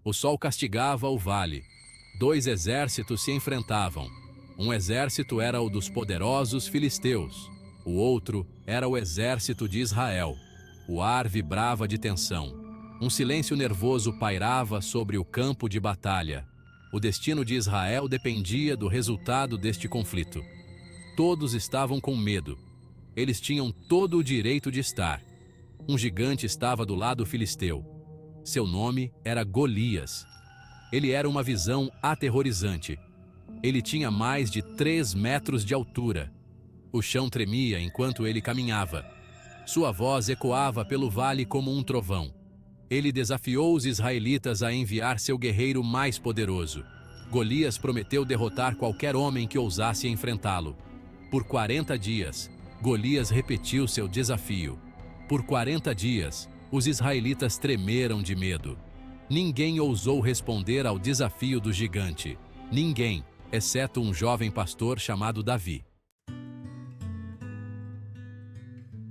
O sol castigava o vale. Dois exércitos se enfrentavam. Um exército era o dos poderosos filisteus. O outro era o exército de Israel. O ar vibrava de tensão. Um silêncio nervoso pairava sobre o campo de batalha. O destino de Israel dependia do resultado deste conflito. Todos estavam com medo. Eles tinham todo o direito de estar. Um gigante estava do lado filisteu. Seu nome era Golias. Ele era uma visão aterrorizante. Ele tinha mais de 3 metros de altura. O chão tremia enquanto ele caminhava. Sua voz ecoava pelo vale como um trovão. Ele desafiou os israelitas a enviar seu guerreiro mais poderoso. Golias prometeu derrotar qualquer homem que ousasse enfrentá-lo. Por 40 dias, Golias repetiu seu desafio. Por 40 dias, os israelitas tremeram de medo. Ninguém ousou responder ao desafio do gigante. Ninguém, exceto um jovem pastor chamado Davi.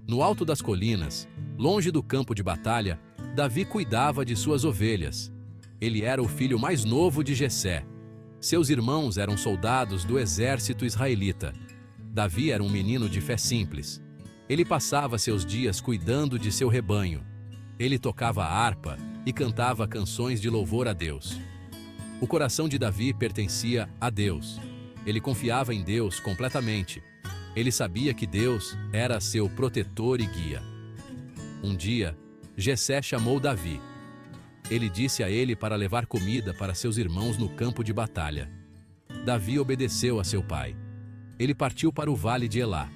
No alto das colinas, longe do campo de batalha, Davi cuidava de suas ovelhas. Ele era o filho mais novo de Jessé. Seus irmãos eram soldados do exército israelita. Davi era um menino de fé simples. Ele passava seus dias cuidando de seu rebanho. Ele tocava harpa e cantava canções de louvor a Deus. O coração de Davi pertencia a Deus. Ele confiava em Deus completamente. Ele sabia que Deus era seu protetor e guia. Um dia, Jessé chamou Davi. Ele disse a ele para levar comida para seus irmãos no campo de batalha. Davi obedeceu a seu pai. Ele partiu para o vale de Elá.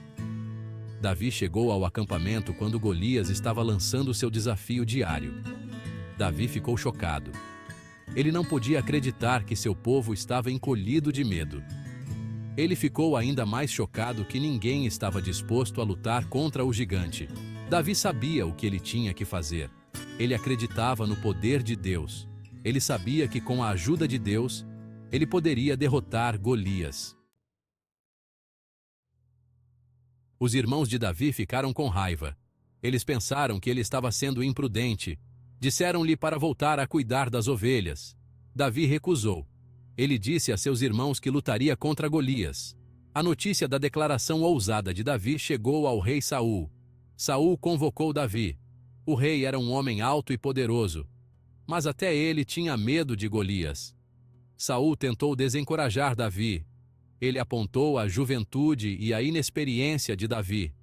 Davi chegou ao acampamento quando Golias estava lançando seu desafio diário. Davi ficou chocado. Ele não podia acreditar que seu povo estava encolhido de medo. Ele ficou ainda mais chocado que ninguém estava disposto a lutar contra o gigante. Davi sabia o que ele tinha que fazer. Ele acreditava no poder de Deus. Ele sabia que com a ajuda de Deus, ele poderia derrotar Golias. Os irmãos de Davi ficaram com raiva. Eles pensaram que ele estava sendo imprudente. Disseram-lhe para voltar a cuidar das ovelhas. Davi recusou. Ele disse a seus irmãos que lutaria contra Golias. A notícia da declaração ousada de Davi chegou ao rei Saul. Saul convocou Davi. O rei era um homem alto e poderoso, mas até ele tinha medo de Golias. Saul tentou desencorajar Davi. Ele apontou a juventude e a inexperiência de Davi.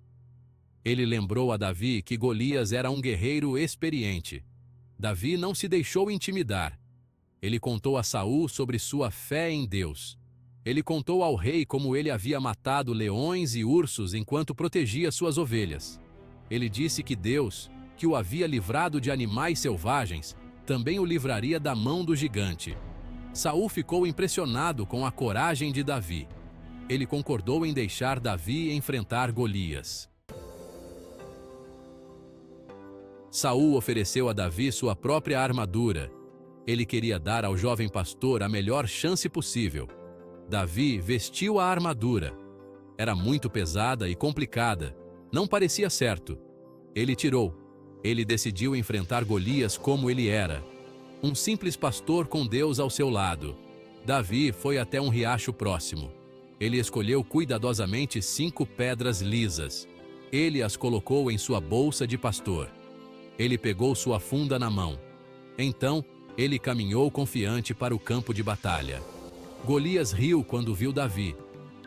Ele lembrou a Davi que Golias era um guerreiro experiente. Davi não se deixou intimidar. Ele contou a Saul sobre sua fé em Deus. Ele contou ao rei como ele havia matado leões e ursos enquanto protegia suas ovelhas. Ele disse que Deus, que o havia livrado de animais selvagens, também o livraria da mão do gigante. Saul ficou impressionado com a coragem de Davi. Ele concordou em deixar Davi enfrentar Golias. Saul ofereceu a Davi sua própria armadura. Ele queria dar ao jovem pastor a melhor chance possível. Davi vestiu a armadura. Era muito pesada e complicada. Não parecia certo. Ele tirou. Ele decidiu enfrentar Golias como ele era. Um simples pastor com Deus ao seu lado. Davi foi até um riacho próximo. Ele escolheu cuidadosamente 5 pedras lisas. Ele as colocou em sua bolsa de pastor. Ele pegou sua funda na mão. Então, ele caminhou confiante para o campo de batalha. Golias riu quando viu Davi.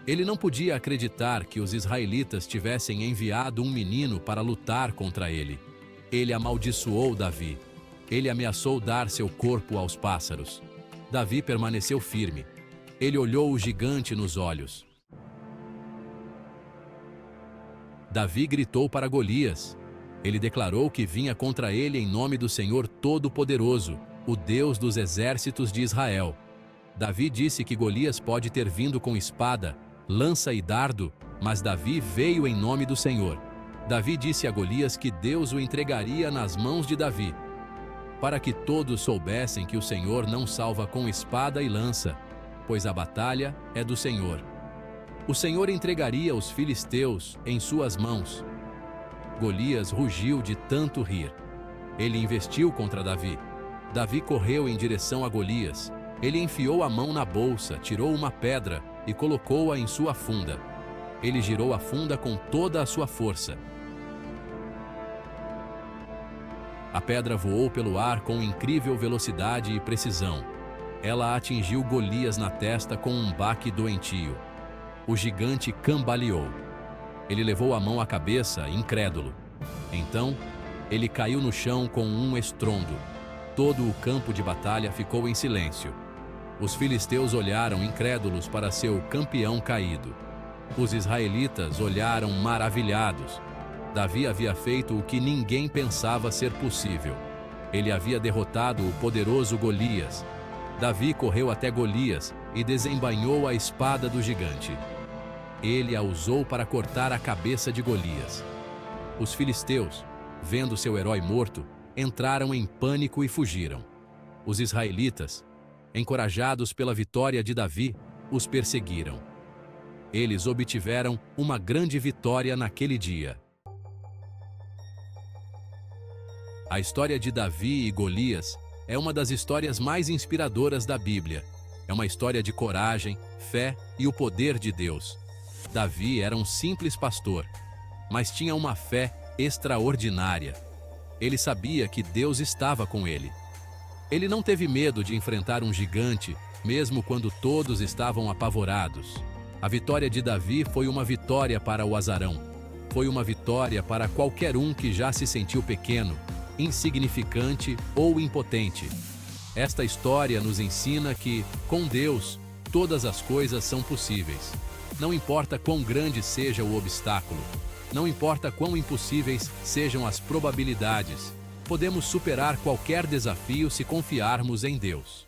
Ele não podia acreditar que os israelitas tivessem enviado um menino para lutar contra ele. Ele amaldiçoou Davi. Ele ameaçou dar seu corpo aos pássaros. Davi permaneceu firme. Ele olhou o gigante nos olhos. Davi gritou para Golias. Ele declarou que vinha contra ele em nome do Senhor Todo-Poderoso, o Deus dos exércitos de Israel. Davi disse que Golias pode ter vindo com espada, lança e dardo, mas Davi veio em nome do Senhor. Davi disse a Golias que Deus o entregaria nas mãos de Davi, para que todos soubessem que o Senhor não salva com espada e lança, pois a batalha é do Senhor. O Senhor entregaria os filisteus em suas mãos. Golias rugiu de tanto rir. Ele investiu contra Davi. Davi correu em direção a Golias. Ele enfiou a mão na bolsa, tirou uma pedra e colocou-a em sua funda. Ele girou a funda com toda a sua força. A pedra voou pelo ar com incrível velocidade e precisão. Ela atingiu Golias na testa com um baque doentio. O gigante cambaleou. Ele levou a mão à cabeça, incrédulo. Então, ele caiu no chão com um estrondo. Todo o campo de batalha ficou em silêncio. Os filisteus olharam incrédulos para seu campeão caído. Os israelitas olharam maravilhados. Davi havia feito o que ninguém pensava ser possível. Ele havia derrotado o poderoso Golias. Davi correu até Golias e desembainhou a espada do gigante. Ele a usou para cortar a cabeça de Golias. Os filisteus, vendo seu herói morto, entraram em pânico e fugiram. Os israelitas, encorajados pela vitória de Davi, os perseguiram. Eles obtiveram uma grande vitória naquele dia. A história de Davi e Golias é uma das histórias mais inspiradoras da Bíblia. É uma história de coragem, fé e o poder de Deus. Davi era um simples pastor, mas tinha uma fé extraordinária. Ele sabia que Deus estava com ele. Ele não teve medo de enfrentar um gigante, mesmo quando todos estavam apavorados. A vitória de Davi foi uma vitória para o azarão. Foi uma vitória para qualquer um que já se sentiu pequeno, insignificante ou impotente. Esta história nos ensina que, com Deus, todas as coisas são possíveis. Não importa quão grande seja o obstáculo, não importa quão impossíveis sejam as probabilidades, podemos superar qualquer desafio se confiarmos em Deus.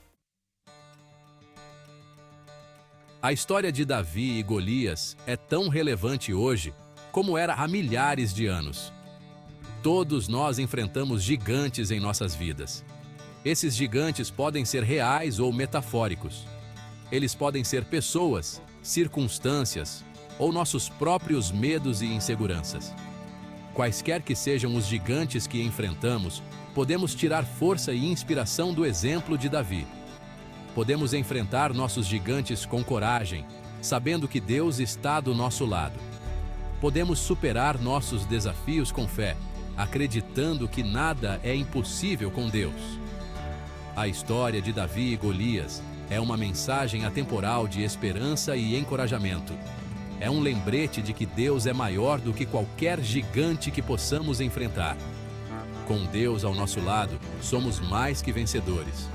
A história de Davi e Golias é tão relevante hoje como era há milhares de anos. Todos nós enfrentamos gigantes em nossas vidas. Esses gigantes podem ser reais ou metafóricos. Eles podem ser pessoas, circunstâncias ou nossos próprios medos e inseguranças. Quaisquer que sejam os gigantes que enfrentamos, podemos tirar força e inspiração do exemplo de Davi. Podemos enfrentar nossos gigantes com coragem, sabendo que Deus está do nosso lado. Podemos superar nossos desafios com fé, acreditando que nada é impossível com Deus. A história de Davi e Golias é uma mensagem atemporal de esperança e encorajamento. É um lembrete de que Deus é maior do que qualquer gigante que possamos enfrentar. Com Deus ao nosso lado, somos mais que vencedores.